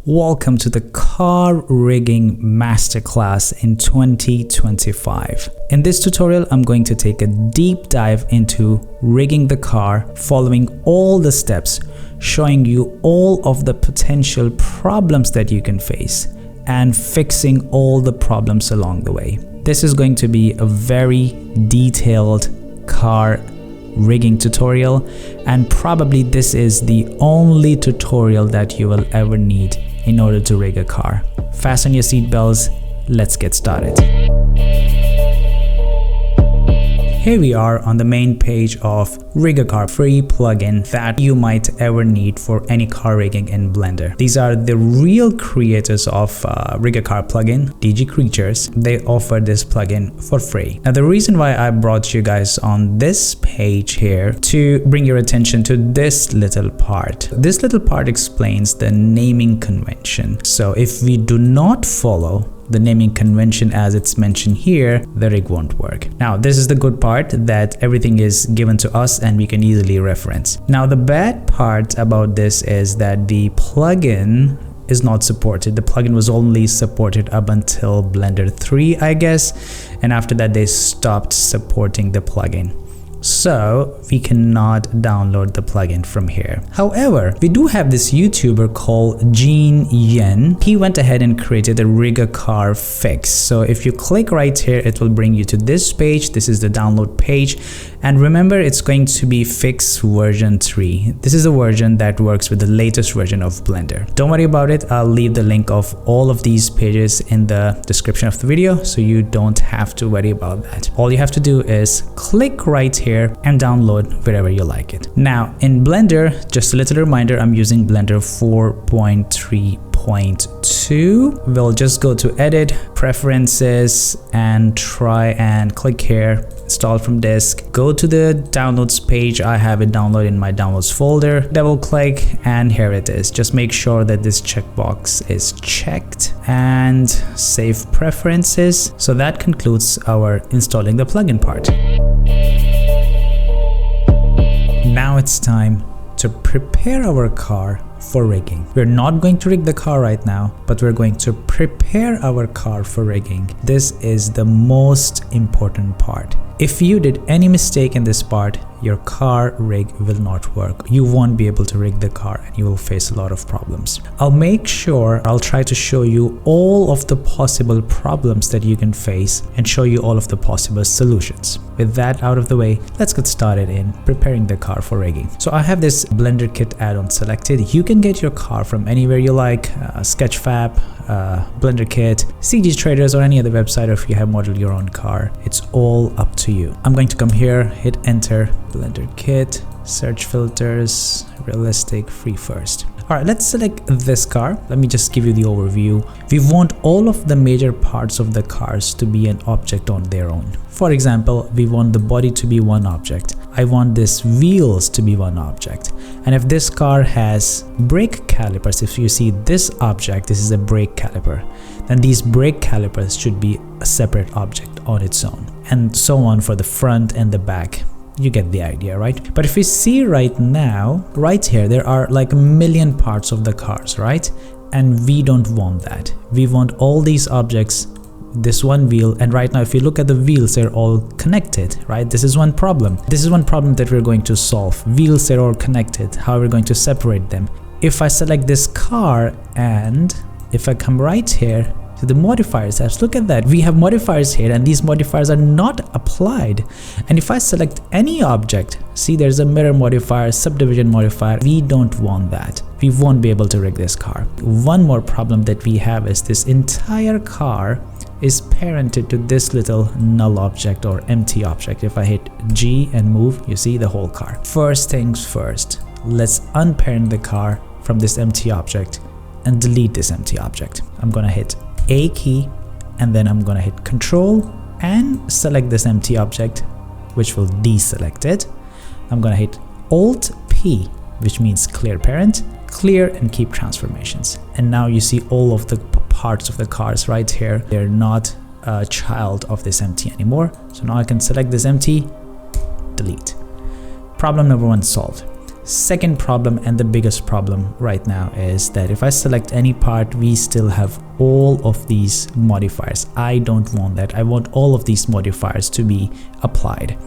Welcome to the car rigging masterclass in 2025. In this tutorial, I'm going to take a deep dive into rigging the car, following all the steps, showing you all of the potential problems that you can face, and fixing all the problems along the way. This is going to be a very detailed car rigging tutorial, and probably this is the only tutorial that you will ever need in order to rig a car. Fasten your seatbelts, let's get started. Here we are on the main page of Rigacar, free plugin that you might ever need for any car rigging in Blender. These are the real creators of Rigacar plugin, DG Creatures. They offer this plugin for free. Now the reason why I brought you guys on this page here to bring your attention to this little part. This little part explains the naming convention. So if we do not follow the naming convention as it's mentioned here, the rig won't work. Now this is the good part, that everything is given to us and we can easily reference. Now the bad part about this is that the plugin is not supported. The plugin was only supported up until Blender 3, I guess, and after that they stopped supporting the plugin. So we cannot download the plugin from here. However, we do have this YouTuber called Gene Yen. He went ahead and created a Rigacar fix. So if you click right here, it will bring you to this page. This is the download page. And remember, it's going to be fix version 3. This is a version that works with the latest version of Blender. Don't worry about it. I'll leave the link of all of these pages in the description of the video, so you don't have to worry about that. All you have to do is click right here and download wherever you like it. Now in Blender, just a little reminder, I'm using Blender 4.3.2. We'll just go to edit, preferences, and try and click here, install from disk. Go to the downloads page. I have it downloaded in my downloads folder. Double click and here it is. Just make sure that this checkbox is checked and save preferences. So that concludes our installing the plugin part. Now it's time to prepare our car for rigging. We're not going to rig the car right now, but we're going to prepare our car for rigging. This is the most important part. If you did any mistake in this part, your car rig will not work. You won't be able to rig the car and you will face a lot of problems. I'll try to show you all of the possible problems that you can face and show you all of the possible solutions. With that out of the way, let's get started in preparing the car for rigging. So I have this Blender kit add-on selected. You can get your car from anywhere you like, Sketchfab, Blender kit, CG Traders, or any other website, or if you have modeled your own car. It's all up to you. I'm going to come here, hit enter, Blender kit, search filters, realistic, free first. All right, let's select this car. Let me just give you the overview. We want all of the major parts of the cars to be an object on their own. For example, we want the body to be one object. I want this wheels to be one object. And if this car has brake calipers, if you see this object, this is a brake caliper, then these brake calipers should be a separate object on its own. And so on for the front and the back. You get the idea, right? But if we see right now, right here, there are like a million parts of the cars, right? And we don't want that. We want all these objects, this one wheel, and right now if you look at the wheels, they're all connected, right? This is one problem. This is one problem that we're going to solve. Wheels are all connected. How are we going to separate them? If I select this car and if I come right here to the modifiers tabs, look at that. We have modifiers here and these modifiers are not applied. And if I select any object, see there's a mirror modifier, subdivision modifier. We don't want that. We won't be able to rig this car. One more problem that we have is this entire car is parented to this little null object or empty object. If I hit G and move, you see the whole car. First things first, let's unparent the car from this empty object and delete this empty object. I'm gonna hit A key and then I'm gonna hit Control and select this empty object, which will deselect it. I'm gonna hit Alt P, which means clear parent, clear and keep transformations. And now you see all of the parts of the cars right here. They're not a child of this empty anymore. So now I can select this empty, delete. Problem number one solved. Second problem, and the biggest problem right now, is that if I select any part, we still have all of these modifiers. I don't want that. I want all of these modifiers to be applied.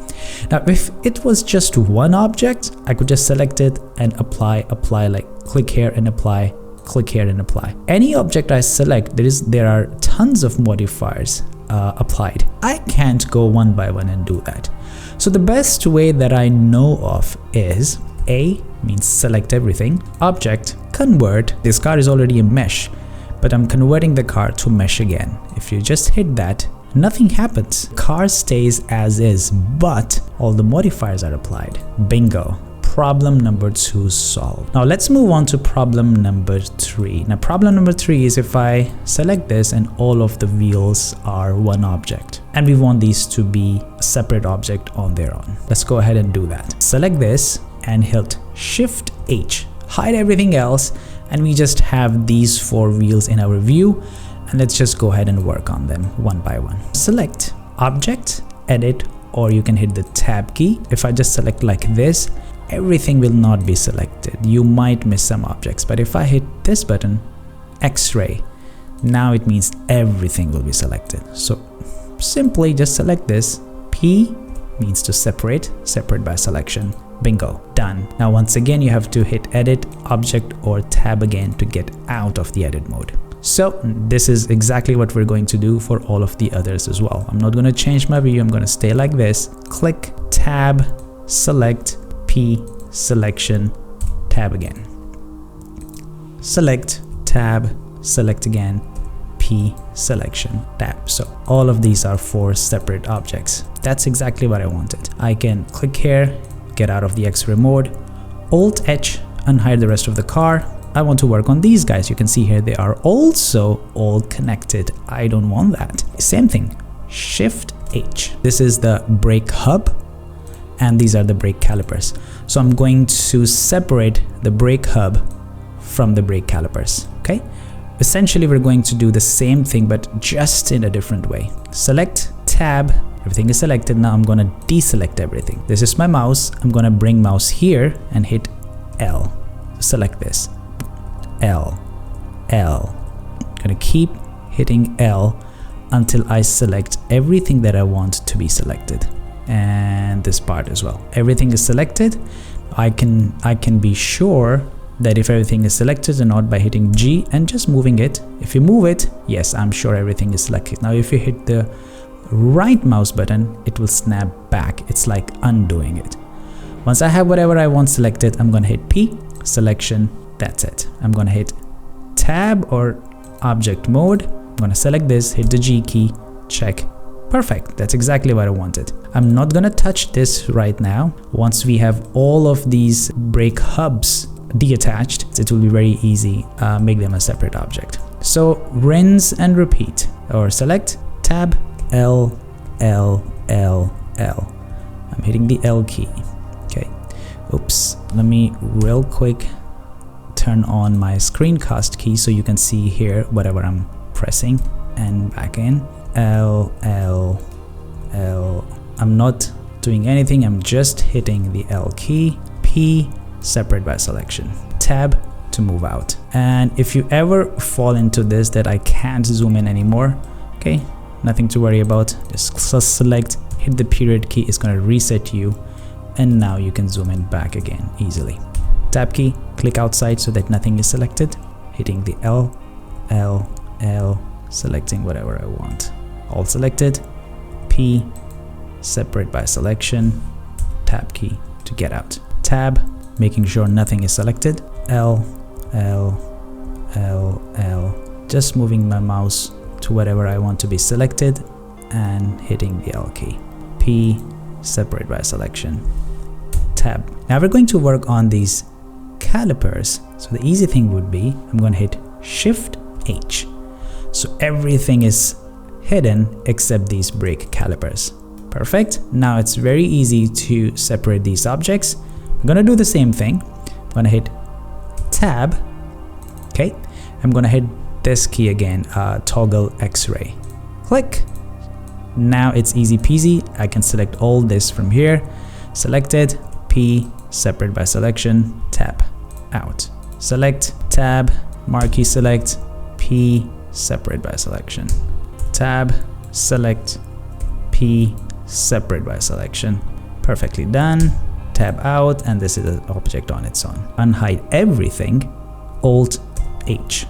Now, if it was just one object, I could just select it and apply, like click here and apply, click here and apply. Any object I select, there are tons of modifiers applied. I can't go one by one and do that. So the best way that I know of is A means select everything, object, convert. This car is already a mesh, but I'm converting the car to mesh again. If you just hit that, nothing happens. Car stays as is, but all the modifiers are applied. Bingo. Problem number 2 solved. Now let's move on to problem number 3. Now problem number 3 is if I select this and all of the wheels are one object, and we want these to be a separate object on their own. Let's go ahead and do that. Select this and hit Shift H, hide everything else, and we just have these 4 wheels in our view, and let's just go ahead and work on them one by one. Select object, edit, or you can hit the tab key. If I just select like this, everything will not be selected. You might miss some objects, but if I hit this button, X-ray, now it means everything will be selected. So simply just select this. P means to separate by selection. Bingo, done. Now once again, you have to hit edit, object, or tab again to get out of the edit mode. So this is exactly what we're going to do for all of the others as well. I'm not going to change my view. I'm going to stay like this. Click, tab, select, P, selection, tab again. Select, tab, select again, P, selection, tab. So all of these are 4 separate objects. That's exactly what I wanted. I can click here, get out of the X-ray mode, Alt H, unhide the rest of the car. I want to work on these guys. You can see here they are also all connected. I don't want that. Same thing, Shift H. This is the brake hub, and these are the brake calipers. So I'm going to separate the brake hub from the brake calipers, okay? Essentially, we're going to do the same thing, but just in a different way. Select, tab, everything is selected. Now I'm gonna deselect everything. This is my mouse. I'm gonna bring mouse here and hit L. Select this, L, L. I'm gonna keep hitting L until I select everything that I want to be selected. And this part as well. Everything is selected. I can be sure that if everything is selected or not by hitting G and just moving it. If you move it, yes, I'm sure everything is selected. Now if you hit the right mouse button, it will snap back. It's like undoing it. Once I have whatever I want selected, I'm gonna hit P, selection, that's it. I'm gonna hit tab or object mode. I'm gonna select this, hit the G key, check. Perfect, that's exactly what I wanted. I'm not gonna touch this right now. Once we have all of these brake hubs detached, it will be very easy, make them a separate object. So rinse and repeat, or select, tab, L, L, L, L. I'm hitting the L key, okay. Oops, let me real quick turn on my screencast key so you can see here whatever I'm pressing, and back in. L, L, L. I'm not doing anything, I'm just hitting the L key. P, separate by selection. Tab to move out. And if you ever fall into this that I can't zoom in anymore, okay, nothing to worry about. Just select, hit the period key, it's gonna reset you, and now you can zoom in back again easily. Tab key, click outside so that nothing is selected. Hitting the L, L, L, selecting whatever I want. All selected. P, separate by selection. Tab key to get out. Tab, making sure nothing is selected. L, L, L, L. Just moving my mouse to whatever I want to be selected and hitting the L key. P, separate by selection. Tab. Now we're going to work on these calipers. So the easy thing would be, I'm going to hit Shift H. So everything is hidden except these brake calipers. Perfect. Now it's very easy to separate these objects. I'm gonna do the same thing. I'm gonna hit tab. Okay. I'm gonna hit this key again, toggle X-ray. Click. Now it's easy peasy. I can select all this from here. Selected. P, separate by selection, tab, out. Select, tab, marquee select, P, separate by selection, tab, select, P, separate by selection. Perfectly done. Tab out, and this is an object on its own. Unhide everything, Alt H.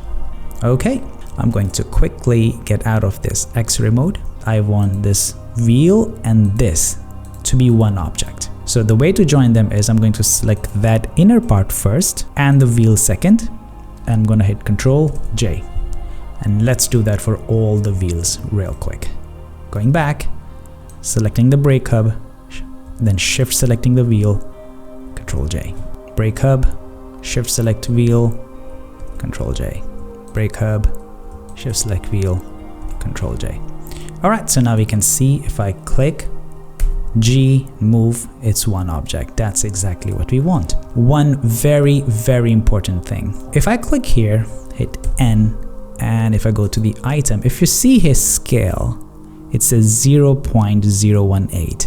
Okay, I'm going to quickly get out of this X-ray mode. I want this wheel and this to be one object. So the way to join them is I'm going to select that inner part first and the wheel second. I'm going to hit Ctrl J. And let's do that for all the wheels real quick. Going back, selecting the brake hub, then shift selecting the wheel, Ctrl J. Brake hub, shift select wheel, Ctrl J. Brake hub, shift select wheel, Ctrl J. Alright, so now we can see if I click G, move, it's one object. That's exactly what we want. One very, very important thing. If I click here, hit N, and if I go to the item, if you see his scale, it says 0.018.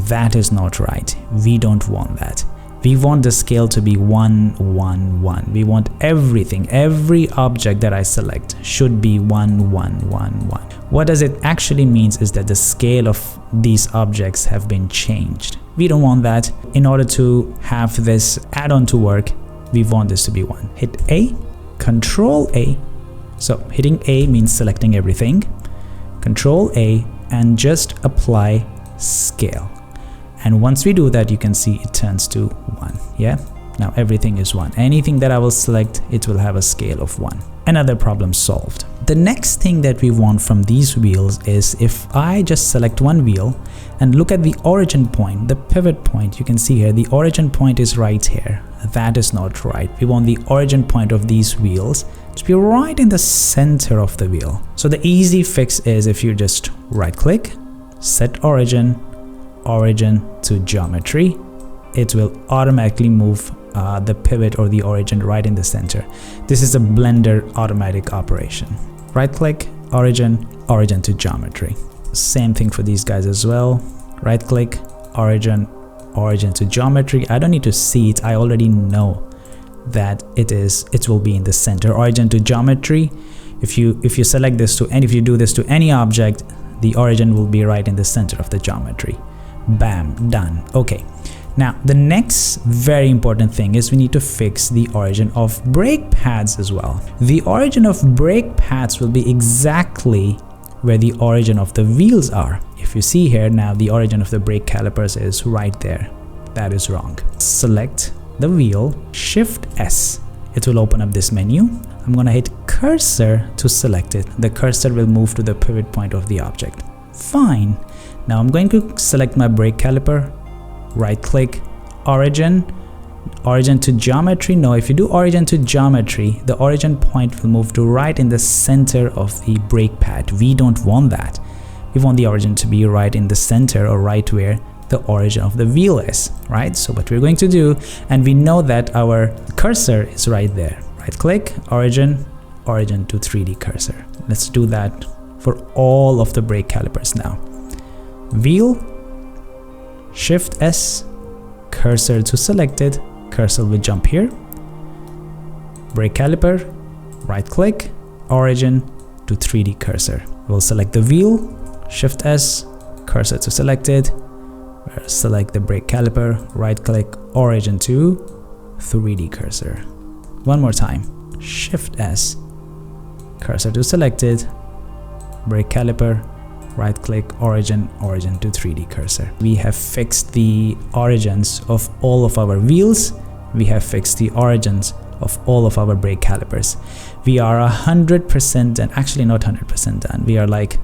That is not right. We don't want that. We want the scale to be 1, 1, 1. We want everything, every object that I select should be 1, 1, 1, 1. What does it actually means is that the scale of these objects have been changed. We don't want that. In order to have this add-on to work, we want this to be 1. Hit A, Control A. So hitting A means selecting everything. Control A and just apply scale. And once we do that, you can see it turns to 1. Yeah, now everything is 1. Anything that I will select, it will have a scale of 1. Another problem solved. The next thing that we want from these wheels is if I just select one wheel and look at the origin point, the pivot point, you can see here the origin point is right here. That is not right. We want the origin point of these wheels to be right in the center of the wheel. So the easy fix is if you just right click, set origin to geometry, it will automatically move the pivot or the origin right in the center. This is a Blender automatic operation. Right click, origin to geometry. Same thing for these guys as well. Right click, origin to geometry. I don't need to see it. I already know that it will be in the center. Origin to geometry. If you select this to, and if you do this to any object, the origin will be right in the center of the geometry. Bam, done. Okay, now the next very important thing is we need to fix the origin of brake pads as well. The origin of brake pads will be exactly where the origin of the wheels are. If you see here now, the origin of the brake calipers is right there. That is wrong. Select the wheel, Shift S. It will open up this menu. I'm gonna hit cursor to select it. The cursor will move to the pivot point of the object. Fine. Now I'm going to select my brake caliper, right click, origin to geometry. No, if you do origin to geometry, the origin point will move to right in the center of the brake pad. We don't want that. We want the origin to be right in the center or right where the origin of the wheel is, right? So what we're going to do, and we know that our cursor is right there. Right click, origin to 3D cursor. Let's do that for all of the brake calipers now. Wheel, Shift S, cursor to selected, cursor will jump here. Brake caliper, right click, origin to 3D cursor. We'll select the wheel, Shift S, cursor to selected, select the brake caliper, right click, origin to 3D cursor. One more time, Shift S, cursor to selected, brake caliper, right click, origin to 3D cursor. We have fixed the origins of all of our wheels. We have fixed the origins of all of our brake calipers. We are 100% done, actually not 100% done. We are like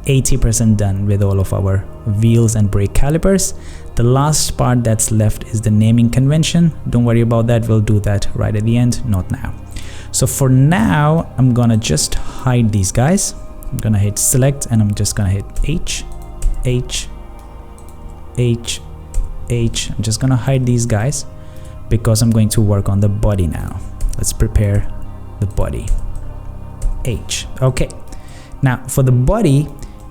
80% done with all of our wheels and brake calipers. The last part that's left is the naming convention. Don't worry about that. We'll do that right at the end, not now. So for now, I'm gonna just hide these guys. I'm gonna hit select and I'm just gonna hit H. I'm just gonna hide these guys because I'm going to work on the body now. Let's prepare the body. H. Okay. Now for the body,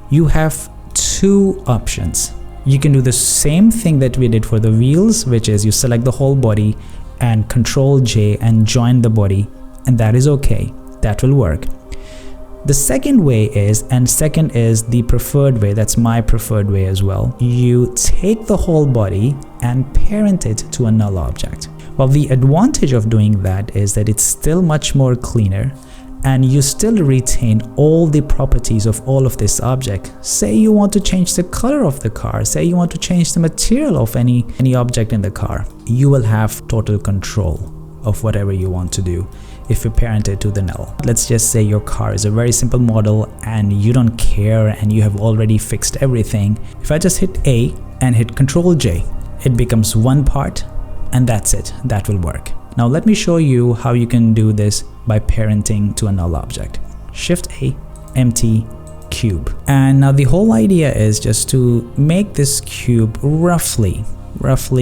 you have two options. You can do the same thing that we did for the wheels, which is you select the whole body and Control J and join the body, and that is okay. That will work. The second way is, and second is the preferred way, that's my preferred way as well. You take the whole body and parent it to a null object. Well, the advantage of doing that is that it's still much more cleaner and you still retain all the properties of all of this object. Say you want to change the color of the car, say you want to change the material of any object in the car. You will have total control of whatever you want to do if you parent it to the null. Let's just say your car is a very simple model and you don't care and you have already fixed everything. If I just hit A and hit Control J, it becomes one part and that's it. That will work. Now let me show you how you can do this by parenting to a null object. Shift A, empty, cube. And now the whole idea is just to make this cube roughly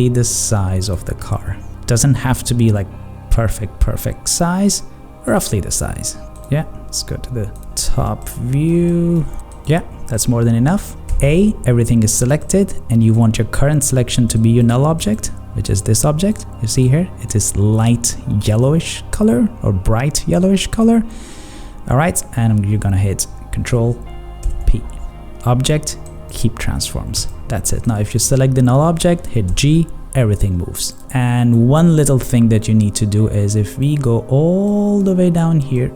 the size of the car. Doesn't have to be like perfect size, roughly the size. Yeah, let's go to the top view. Yeah, that's more than enough. A, everything is selected and you want your current selection to be your null object, which is this object. You see here, it is light yellowish color or bright yellowish color. All right, and you're gonna hit Control P. Object, keep transforms. That's it. Now if you select the null object, hit G, everything moves. And one little thing that you need to do is if we go all the way down here,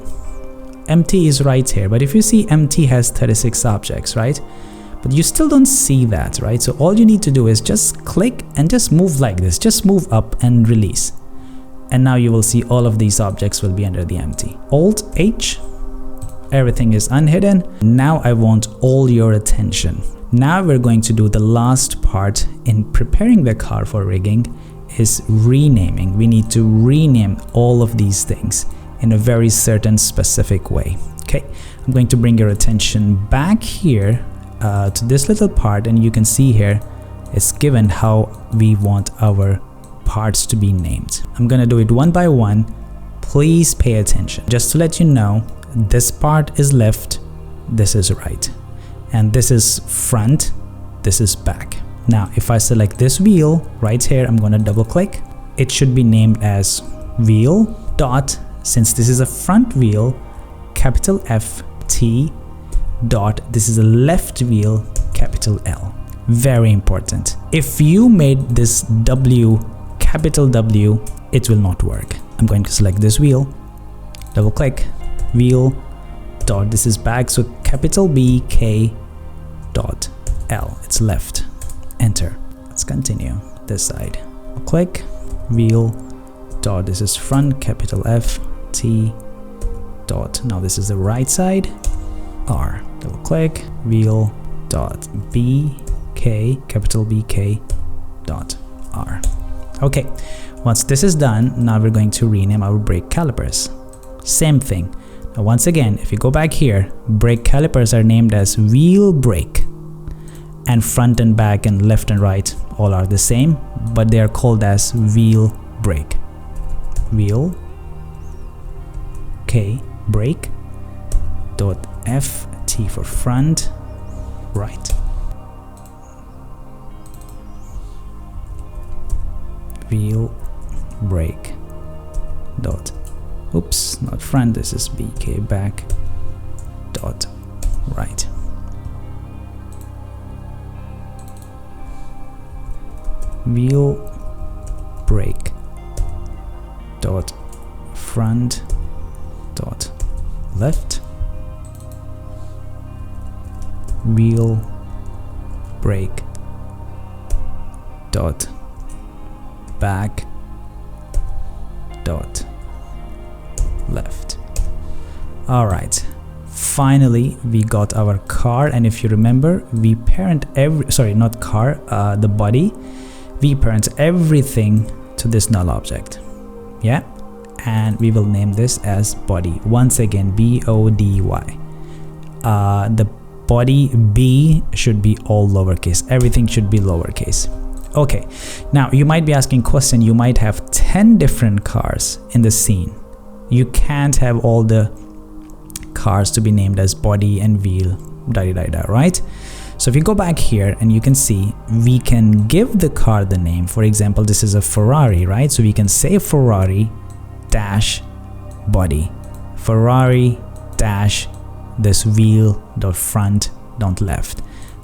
empty is right here, but if you see empty has 36 objects, right? But you still don't see that, right? So all you need to do is just click and just move like this, just move up and release. And now you will see all of these objects will be under the empty. Alt H, everything is unhidden. Now I want all your attention. Now we're going to do the last part in preparing the car for rigging is renaming. We need to rename all of these things in a very certain specific way. Okay, I'm going to bring your attention back here to this little part, and you can see here it's given how we want our parts to be named. I'm gonna do it one by one. Please pay attention. Just to let you know, this part is left, this is right. And this is front, this is back. Now if I select this wheel right here, I'm going to double click. It should be named as wheel dot, since this is a front wheel, capital F T dot, this is a left wheel, capital L. Very important. If you made this W capital W, it will not work. I'm going to select this wheel, double click, wheel dot, this is back, so capital B K dot L, it's left. Enter. Let's continue this side. Click, wheel dot, this is front, capital F T dot, now this is the right side, R. Double click, wheel dot B K, capital B K dot R. Okay, once this is done, now we're going to rename our brake calipers. Same thing. Now once again, if you go back here, brake calipers are named as wheel brake, and front and back and left and right all are the same, but they are called as wheel brake. Wheel K brake dot F T for front, right. Wheel brake dot, oops, not front, this is BK back dot right. Wheel brake dot front dot left. Wheel brake dot back dot left. All right, finally we got our car, and if you remember, we parent the body, we parent everything to this null object. Yeah, and we will name this as body. Once again, B-O-D-Y. The body B should be all lowercase, everything should be lowercase. Okay, now you might be asking question, you might have 10 different cars in the scene. You can't have all the cars to be named as body and wheel, right? So if you go back here and you can see, we can give the car the name. For example, this is a Ferrari, right? So we can say Ferrari dash body, Ferrari dash this wheel dot front dot left.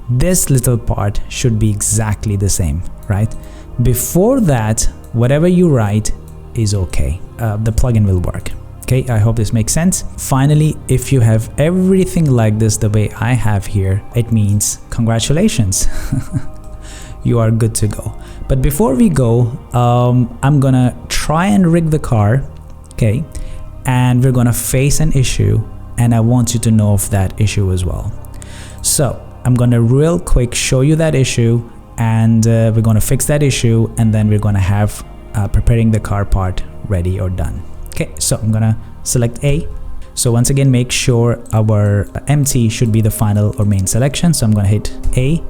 This little part should be exactly the same, right? Before that, whatever you write is okay. The plugin will work. Okay, I hope this makes sense. Finally, if you have everything like this the way I have here, it means congratulations. You are good to go. But before we go, I'm gonna try and rig the car, okay? And we're gonna face an issue, and I want you to know of that issue as well. So I'm gonna real quick show you that issue, and we're gonna fix that issue, and then we're gonna have preparing the car part ready or done. Okay, so I'm gonna select A. So once again, make sure our empty should be the final or main selection. So I'm gonna hit A.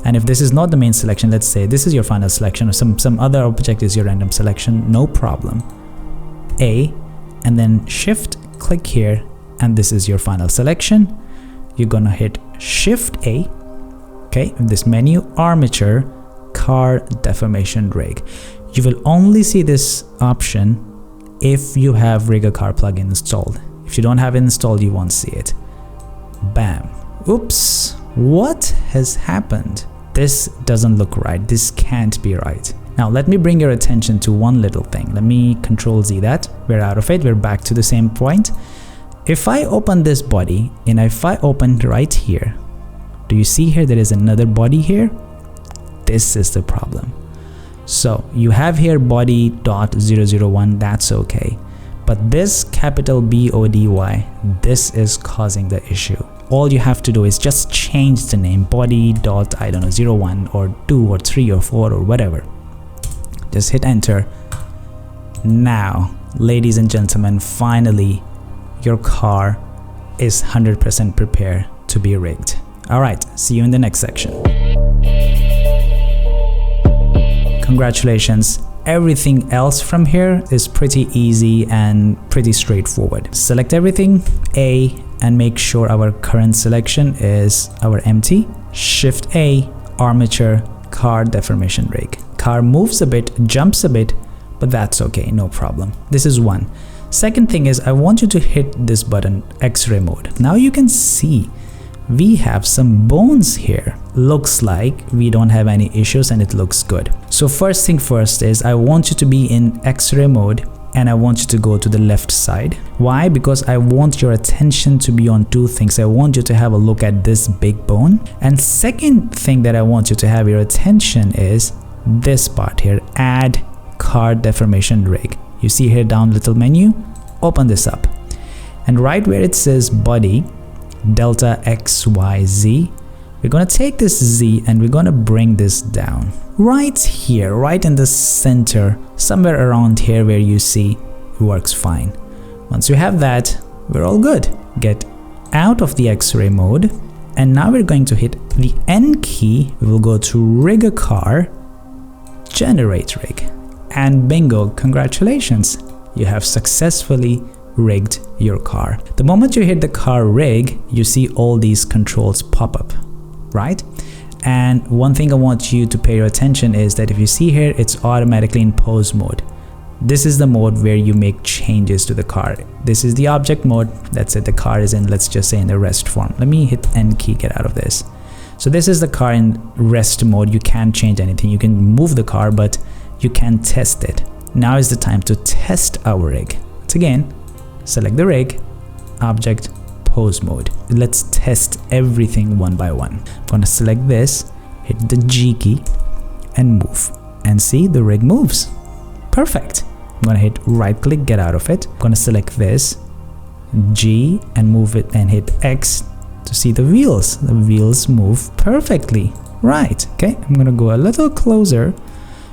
And if this is not the main selection, let's say this is your final selection, or some other object is your random selection, no problem. A, and then shift click here, and this is your final selection. You're gonna hit shift A. Okay, in this menu, armature, car deformation rig. You will only see this option if you have Rigacar plugin installed. If you don't have it installed, you won't see it. Bam. Oops, what has happened? This doesn't look right. This can't be right. Now let me bring your attention to one little thing. Let me Control Z that. We're out of it. We're back to the same point. If I open this body, and if I open right here, do you see here there is another body here? This is the problem. So you have here body.001, that's okay. But this capital BODY, this is causing the issue. All you have to do is just change the name body.01 or 2 or 3 or 4 or whatever. Just hit enter. Now, ladies and gentlemen, finally your car is 100% prepared to be rigged. Alright, see you in the next section. Congratulations. Everything else from here is pretty easy and pretty straightforward. Select everything, A, and make sure our current selection is our empty. Shift A, armature, car deformation rig. Car moves a bit, jumps a bit, but that's okay, no problem. This is one. Second thing is, I want you to hit this button, X-ray mode. Now you can see we have some bones here. Looks like we don't have any issues and it looks good. So first thing first is, I want you to be in X-ray mode, and I want you to go to the left side. Why? Because I want your attention to be on two things. I want you to have a look at this big bone, and second thing that I want you to have your attention is this part here, add car deformation rig. You see here down little menu, open this up, and right where it says body delta XYZ, we're gonna take this Z and we're gonna bring this down right here, right in the center, somewhere around here where you see it works fine. Once you have that, we're all good. Get out of the X-ray mode, and now we're going to hit the N key. We will go to Rigacar, generate rig, and bingo, congratulations, you have successfully rigged your car. The moment you hit the car rig, you see all these controls pop up, right? And one thing I want you to pay your attention is that if you see here, it's automatically in pose mode. This is the mode where you make changes to the car. This is the object mode. That's it, the car is in, let's just say, in the rest form. Let me hit N key, get out of this. So this is the car in rest mode. You can't change anything. You can move the car, but you can test it. Now is the time to test our rig. Once again, select the rig, object, pose mode. Let's test everything one by one. I'm gonna select this, hit the G key, and move. And see, the rig moves. Perfect. I'm gonna hit right click, get out of it. I'm gonna select this, G, and move it, and hit X to see the wheels. The wheels move perfectly. Right, okay, I'm gonna go a little closer.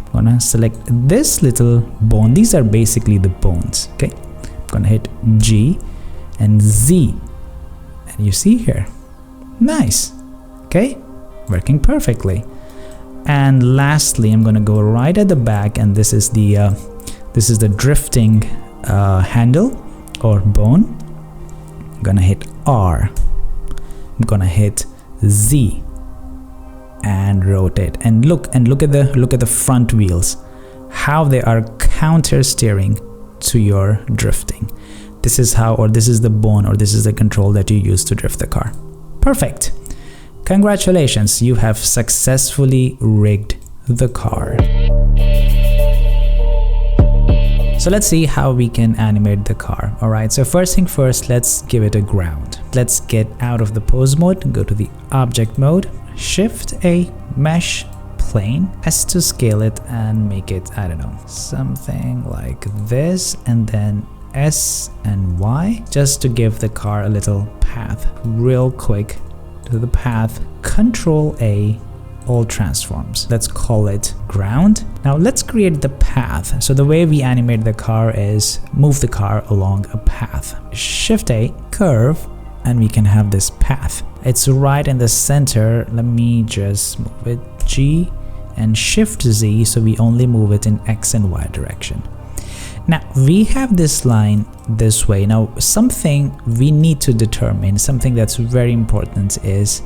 I'm gonna select this little bone. These are basically the bones, okay? I'm gonna hit G and Z, and you see here, nice, okay, working perfectly. And lastly, I'm gonna go right at the back, and this is the drifting handle or bone. I'm gonna hit R. I'm gonna hit Z, and rotate. And look at the front wheels, how they are counter steering to your drifting. This is how, or this is the bone, or this is the control that you use to drift the car. Perfect. Congratulations, you have successfully rigged the car. So let's see how we can animate the car. Alright, so first thing first, let's give it a ground. Let's get out of the pose mode, go to the object mode, shift A, mesh, plane, S to scale it and make it, I don't know, something like this, and then S and Y, just to give the car a little path. Real quick to the path, Control A, all transforms. Let's call it ground. Now let's create the path. So the way we animate the car is move the car along a path. Shift A, curve, and we can have this path. It's right in the center. Let me just move it G and Shift Z, so we only move it in X and Y direction. Now we have this line this way. Now something we need to determine, something that's very important, is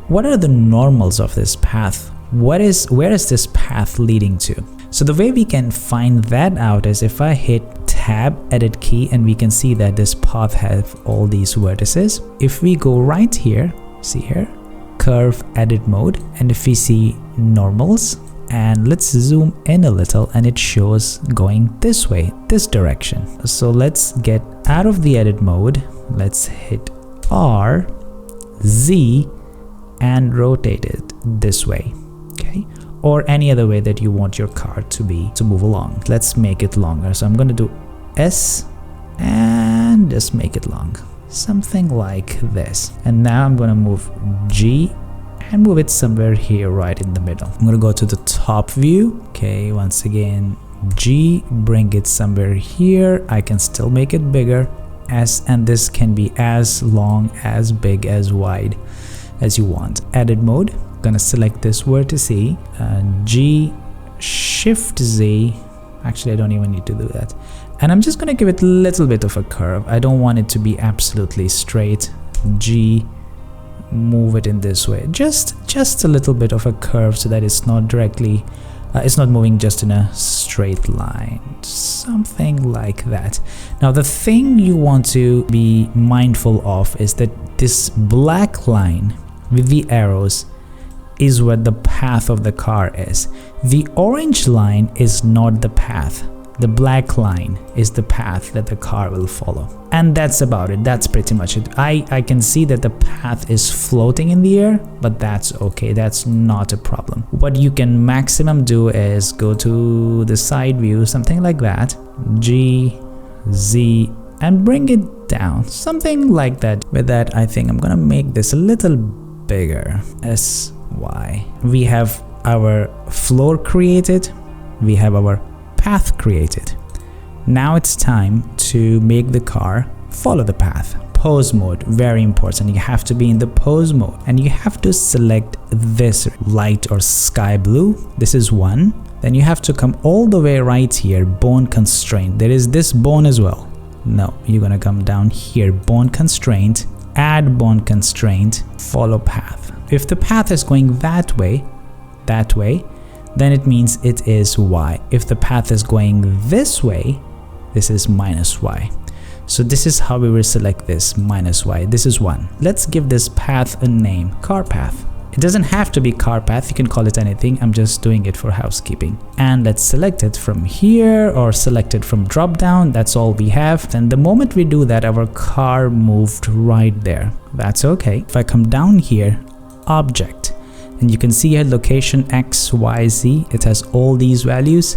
what are the normals of this path? Where is this path leading to? So the way we can find that out is if I hit Tab, Edit key, and we can see that this path has all these vertices. If we go right here, see here, curve edit mode, and if we see normals, and let's zoom in a little, and it shows going this way, this direction. So let's get out of the edit mode, let's hit R, Z, and rotate it this way, okay, or any other way that you want your car to move along. Let's make it longer, so I'm going to do S and just make it long, something like this. And now I'm going to move G and move it somewhere here right in the middle. I'm going to go to the top view, okay, once again G, bring it somewhere here. I can still make it bigger, S, and this can be as long, as big, as wide as you want. Edit mode, gonna select this vertex, G, Shift Z, actually I don't even need to do that, and I'm just gonna give it a little bit of a curve. I don't want it to be absolutely straight. G, move it in this way, just a little bit of a curve, so that it's not directly it's not moving just in a straight line, something like that. Now the thing you want to be mindful of is that this black line with the arrows is where the path of the car is. The orange line is not the path. The black line is the path that the car will follow. And that's about it. That's pretty much it. I can see that the path is floating in the air, but that's okay. That's not a problem. What you can maximum do is go to the side view, something like that. G, Z, and bring it down, something like that. With that, I think I'm gonna make this a little bigger. S, Y. We have our floor created. We have our path created. Now it's time to make the car follow the path. Pose mode, very important. You have to be in the pose mode, and you have to select this light or sky blue. This is one. Then you have to come all the way right here, bone constraint. There is this bone as well. No, you're gonna come down here, bone constraint, add bone constraint, follow path. If the path is going that way, then it means it is Y. If the path is going this way, this is minus Y. So this is how we will select this, minus Y. This is 1. Let's give this path a name, car path. It doesn't have to be car path, you can call it anything. I'm just doing it for housekeeping. And let's select it from here or select it from drop down. That's all we have. And the moment we do that, our car moved right there. That's okay. If I come down here, object, and you can see here location X, Y, Z, it has all these values.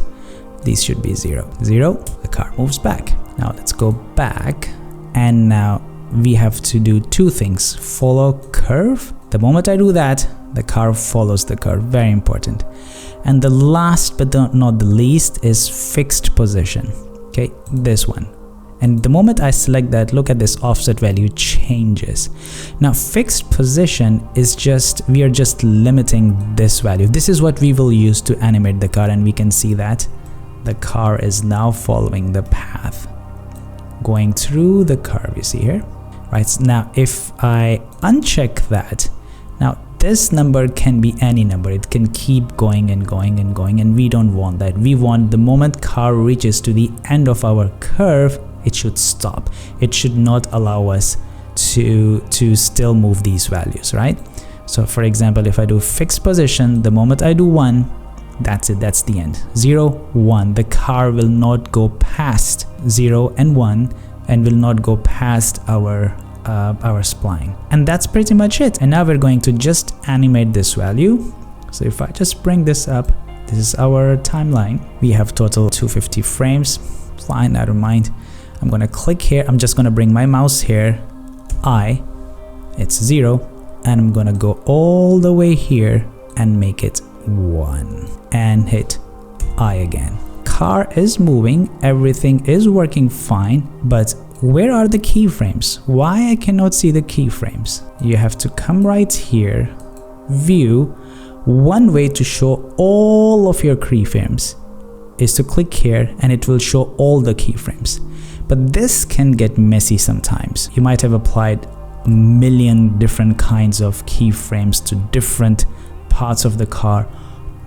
These should be 0. 0, the car moves back. Now let's go back, and now we have to do two things. Follow curve. The moment I do that, the car follows the curve. Very important. And the last but not the least is fixed position. Okay, this one. And the moment I select that, look at this offset value changes. Now fixed position is just, we are just limiting this value. This is what we will use to animate the car, and we can see that the car is now following the path, going through the curve, you see here. Right, now if I uncheck that, now this number can be any number. It can keep going and going and going, and we don't want that. We want the moment car reaches to the end of our curve, it should stop. It should not allow us to still move these values, right? So for example, if I do fixed position, the moment I do 1, that's it, that's the end. 0, 1, the car will not go past 0 and 1 and will not go past our spline. And that's pretty much it. And now we're going to just animate this value. So if I just bring this up, this is our timeline. We have total 250 frames. Fine, I don't mind. I'm gonna click here. I'm just gonna bring my mouse here. It's 0, and I'm gonna go all the way here and make it 1 and hit I again. Car is moving, everything is working fine, but where are the keyframes? Why I cannot see the keyframes? You have to come right here, view. One way to show all of your keyframes is to click here and it will show all the keyframes. But this can get messy sometimes. You might have applied a million different kinds of keyframes to different parts of the car.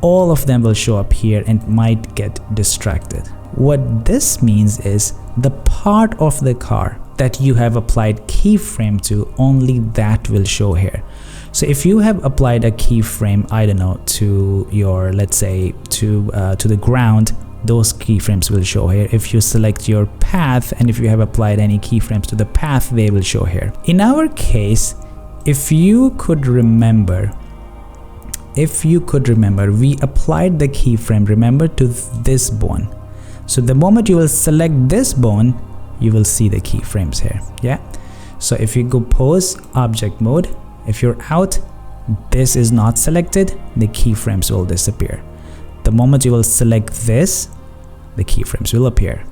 All of them will show up here and might get distracted. What this means is the part of the car that you have applied keyframe to, only that will show here. So if you have applied a keyframe, I don't know, to your, let's say, to the ground, those keyframes will show here. If you select your path and if you have applied any keyframes to the path, they will show here. In our case, if you could remember, we applied the keyframe, remember, to this bone. So the moment you will select this bone, you will see the keyframes here. Yeah. So if you go pose object mode, if you're out, this is not selected, the keyframes will disappear. The moment you will select this, the keyframes will appear.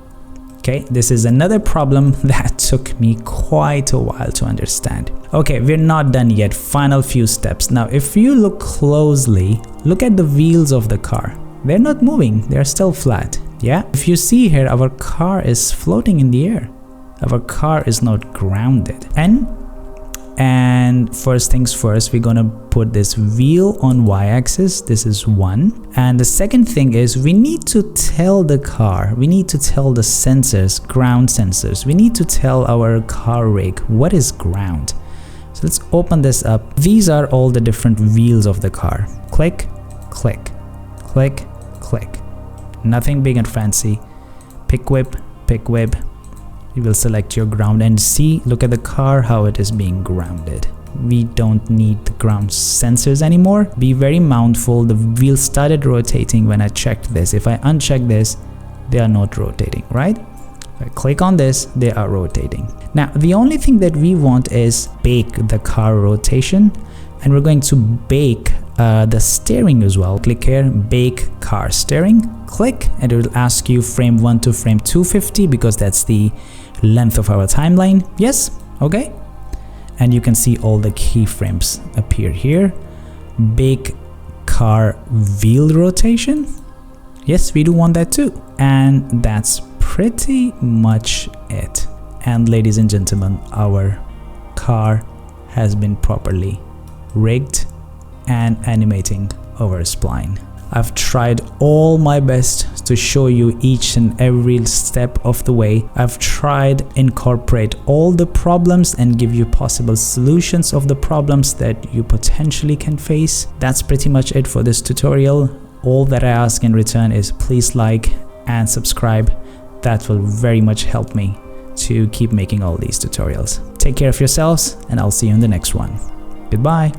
Okay, this is another problem that took me quite a while to understand. Okay, we're not done yet. Final few steps. Now, if you look closely, look at the wheels of the car. They're not moving, they're still flat. Yeah, if you see here, our car is floating in the air. Our car is not grounded. And first things first, we're gonna put this wheel on y-axis. This is 1. And the second thing is we need to tell the car, we need to tell the sensors, ground sensors, we need to tell our car rig what is ground. So let's open this up. These are all the different wheels of the car. Click, click, click, click. Nothing big and fancy. Pick whip, pick whip. You will select your ground and see, look at the car, how it is being grounded. We don't need the ground sensors anymore. Be very mindful. The wheel started rotating when I checked this. If I uncheck this, they are not rotating, right? If I click on this, they are rotating. Now, the only thing that we want is bake the car rotation, and we're going to bake the steering as well. Click here, bake car steering, click, and it will ask you frame 1 to frame 250 because that's the length of our timeline. Yes, okay. And you can see all the keyframes appear here. Bake car wheel rotation. Yes, we do want that too. And that's pretty much it. And ladies and gentlemen, our car has been properly rigged and animating our spline. I've tried all my best to show you each and every step of the way. I've tried incorporate all the problems and give you possible solutions of the problems that you potentially can face. That's pretty much it for this tutorial. All that I ask in return is please like and subscribe. That will very much help me to keep making all these tutorials. Take care of yourselves, and I'll see you in the next one. Goodbye.